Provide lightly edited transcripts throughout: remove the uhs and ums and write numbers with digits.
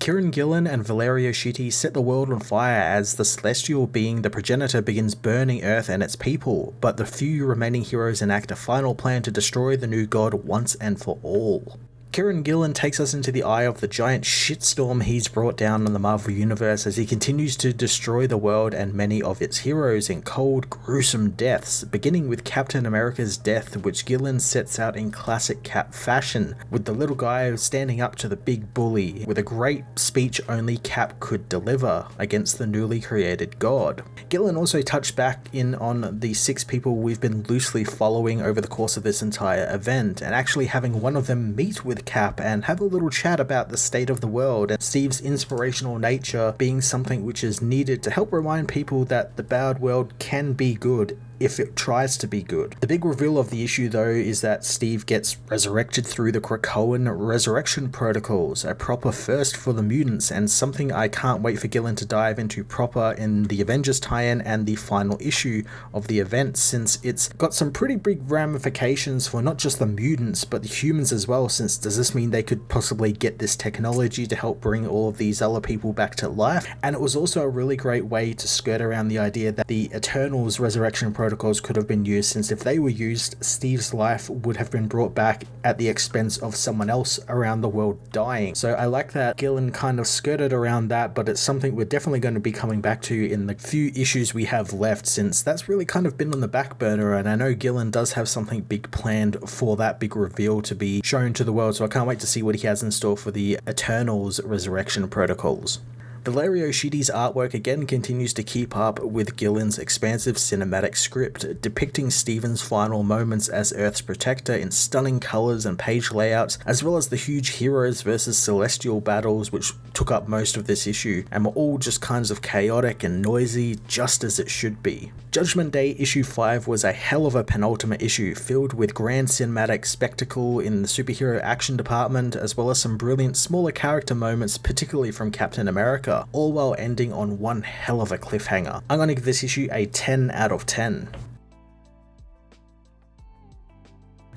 Kieran Gillen and Valerio Schiti set the world on fire as the Celestial being the Progenitor begins burning Earth and its people, but the few remaining heroes enact a final plan to destroy the new god once and for all. Kieran Gillen takes us into the eye of the giant shitstorm he's brought down on the Marvel Universe as he continues to destroy the world and many of its heroes in cold, gruesome deaths, beginning with Captain America's death, which Gillen sets out in classic Cap fashion, with the little guy standing up to the big bully, with a great speech only Cap could deliver against the newly created god. Gillen also touched back in on the 6 people we've been loosely following over the course of this entire event, and actually having one of them meet with Cap and have a little chat about the state of the world and Steve's inspirational nature being something which is needed to help remind people that the bad world can be good if it tries to be good. The big reveal of the issue though is that Steve gets resurrected through the Krakoan resurrection protocols, a proper first for the mutants and something I can't wait for Gillen to dive into proper in the Avengers tie-in and the final issue of the event, since it's got some pretty big ramifications for not just the mutants but the humans as well, since does this mean they could possibly get this technology to help bring all of these other people back to life? And it was also a really great way to skirt around the idea that the Eternals resurrection protocols could have been used, since if they were used, Steve's life would have been brought back at the expense of someone else around the world dying. So I like that Gillen kind of skirted around that, but it's something we're definitely going to be coming back to in the few issues we have left, since that's really kind of been on the back burner, and I know Gillen does have something big planned for that big reveal to be shown to the world, so I can't wait to see what he has in store for the Eternals resurrection protocols. Valerio Schiti's artwork again continues to keep up with Gillen's expansive cinematic script, depicting Stephen's final moments as Earth's protector in stunning colours and page layouts, as well as the huge heroes versus celestial battles which took up most of this issue, and were all just kinds of chaotic and noisy, just as it should be. Judgment Day issue 5 was a hell of a penultimate issue, filled with grand cinematic spectacle in the superhero action department, as well as some brilliant smaller character moments, particularly from Captain America, all while ending on one hell of a cliffhanger. I'm going to give this issue a 10 out of 10.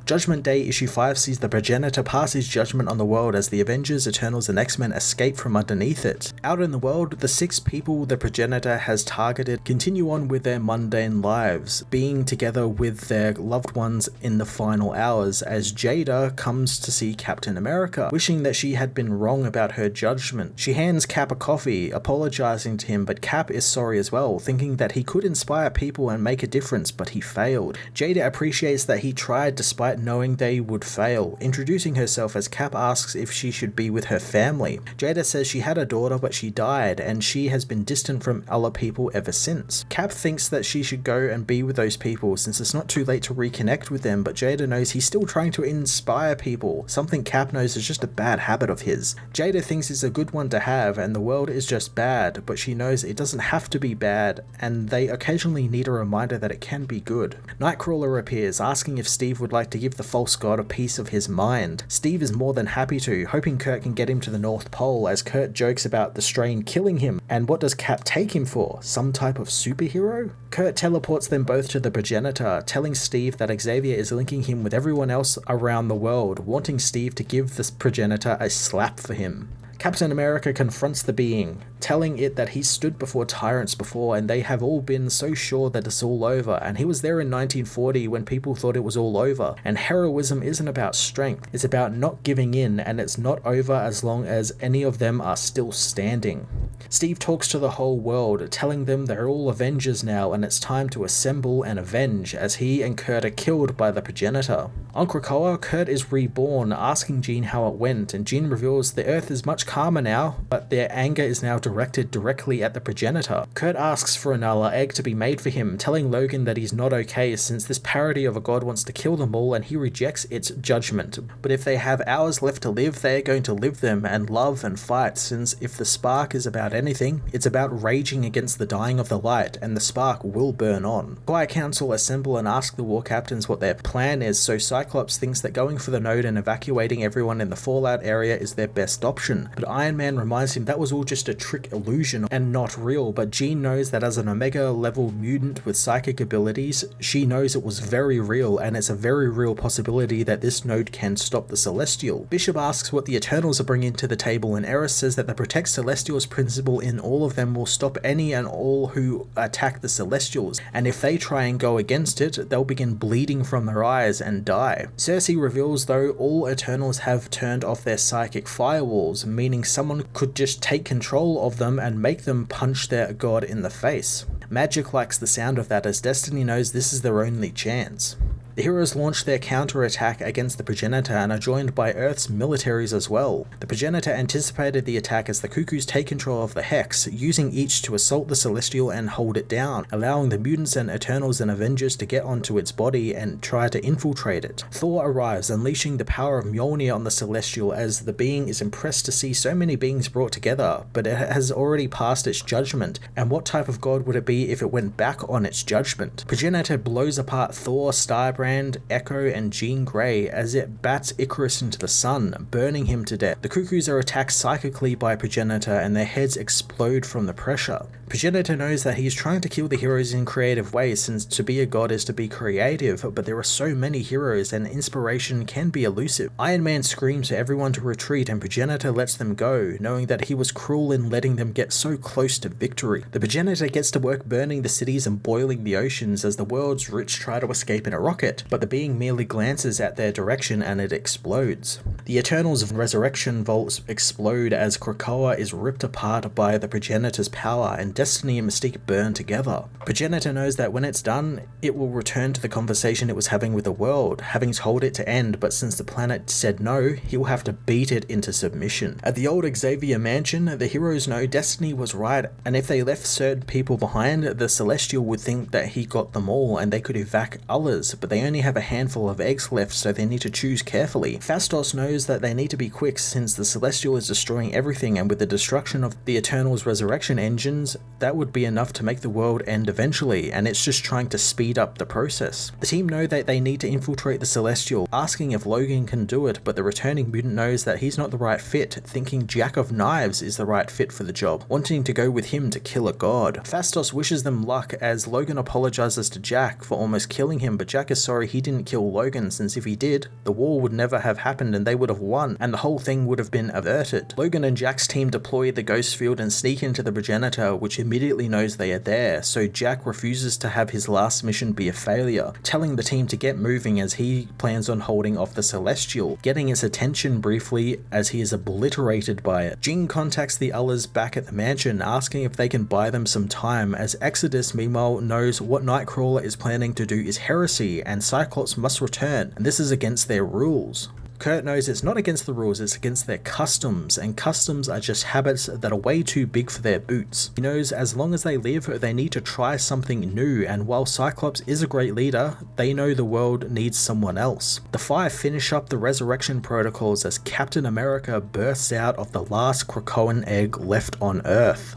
Judgment Day issue 5 sees the Progenitor pass his judgment on the world as the Avengers, Eternals and X-Men escape from underneath it. Out in the world, the 6 people the Progenitor has targeted continue on with their mundane lives, being together with their loved ones in the final hours as Jada comes to see Captain America, wishing that she had been wrong about her judgment. She hands Cap a coffee, apologizing to him, but Cap is sorry as well, thinking that he could inspire people and make a difference, but he failed. Jada appreciates that he tried despite knowing they would fail, introducing herself as Cap asks if she should be with her family. Jada says she had a daughter but she died and she has been distant from other people ever since. Cap thinks that she should go and be with those people since it's not too late to reconnect with them, but Jada knows he's still trying to inspire people, something Cap knows is just a bad habit of his. Jada thinks it's a good one to have and the world is just bad, but she knows it doesn't have to be bad and they occasionally need a reminder that it can be good. Nightcrawler appears, asking if Steve would like to give the false god a piece of his mind. Steve is more than happy to, hoping Kurt can get him to the North Pole, as Kurt jokes about the strain killing him. And what does Cap take him for? Some type of superhero? Kurt teleports them both to the Progenitor, telling Steve that Xavier is linking him with everyone else around the world, wanting Steve to give this Progenitor a slap for him. Captain America confronts the being, telling it that he stood before tyrants before and they have all been so sure that it's all over, and he was there in 1940 when people thought it was all over, and heroism isn't about strength, it's about not giving in, and it's not over as long as any of them are still standing. Steve talks to the whole world, telling them they're all Avengers now and it's time to assemble and avenge, as he and Kurt are killed by the Progenitor. On Krakoa, Kurt is reborn, asking Jean how it went, and Jean reveals the Earth is much calmer now, but their anger is now directed directly at the Progenitor. Kurt asks for another egg to be made for him, telling Logan that he's not okay since this parody of a god wants to kill them all and he rejects its judgment. But if they have hours left to live, they are going to live them and love and fight, since if the spark is about anything, it's about raging against the dying of the light, and the spark will burn on. Quiet Council assemble and ask the war captains what their plan is, so Cyclops thinks that going for the node and evacuating everyone in the fallout area is their best option, but Iron Man reminds him that was all just a trick illusion and not real. But Jean knows that as an Omega level mutant with psychic abilities, she knows it was very real, and it's a very real possibility that this node can stop the Celestial. Bishop asks what the Eternals are bringing to the table, and Eris says that the Protect Celestials principle in all of them will stop any and all who attack the Celestials, and if they try and go against it, they'll begin bleeding from their eyes and die. Cersei reveals though all Eternals have turned off their psychic firewalls, meaning someone could just take control of them and make them punch their god in the face. Magic likes the sound of that, as Destiny knows this is their only chance. The heroes launch their counterattack against the Progenitor and are joined by Earth's militaries as well. The Progenitor anticipated the attack as the Cuckoos take control of the Hex, using each to assault the Celestial and hold it down, allowing the mutants and Eternals and Avengers to get onto its body and try to infiltrate it. Thor arrives, unleashing the power of Mjolnir on the Celestial as the being is impressed to see so many beings brought together, but it has already passed its judgment, and what type of god would it be if it went back on its judgment? Progenitor blows apart Thor, Starbrand, Echo, and Jean Grey as it bats Icarus into the sun, burning him to death. The Cuckoos are attacked psychically by Progenitor and their heads explode from the pressure. Progenitor knows that he is trying to kill the heroes in creative ways, since to be a god is to be creative, but there are so many heroes and inspiration can be elusive. Iron Man screams for everyone to retreat and Progenitor lets them go, knowing that he was cruel in letting them get so close to victory. The Progenitor gets to work burning the cities and boiling the oceans as the world's rich try to escape in a rocket, but the being merely glances at their direction and it explodes. The Eternals' resurrection vaults explode as Krakoa is ripped apart by the Progenitor's power, and Destiny and Mystique burn together. Progenitor knows that when it's done, it will return to the conversation it was having with the world, having told it to end, but since the planet said no, he will have to beat it into submission. At the old Xavier mansion, the heroes know Destiny was right, and if they left certain people behind, the Celestial would think that he got them all and they could evac others, but they only have a handful of eggs left, so they need to choose carefully. Phastos knows that they need to be quick since the Celestial is destroying everything, and with the destruction of the Eternals' resurrection engines, that would be enough to make the world end eventually, and it's just trying to speed up the process. The team know that they need to infiltrate the Celestial, asking if Logan can do it, but the returning mutant knows that he's not the right fit, thinking Jack of Knives is the right fit for the job, wanting to go with him to kill a god. Phastos wishes them luck as Logan apologizes to Jack for almost killing him, but Jack is sorry he didn't kill Logan, since if he did, the war would never have happened and they would have won, and the whole thing would have been averted. Logan and Jack's team deploy the ghost field and sneak into the Progenitor, which immediately knows they are there, so Jack refuses to have his last mission be a failure, telling the team to get moving as he plans on holding off the Celestial, getting its attention briefly as he is obliterated by it. Jean contacts the others back at the mansion, asking if they can buy them some time, as Exodus meanwhile knows what Nightcrawler is planning to do is heresy and Cyclops must return, and this is against their rules. Kurt knows it's not against the rules, it's against their customs, and customs are just habits that are way too big for their boots. He knows as long as they live, they need to try something new, and while Cyclops is a great leader, they know the world needs someone else. The five finish up the resurrection protocols as Captain America bursts out of the last Krakoan egg left on Earth.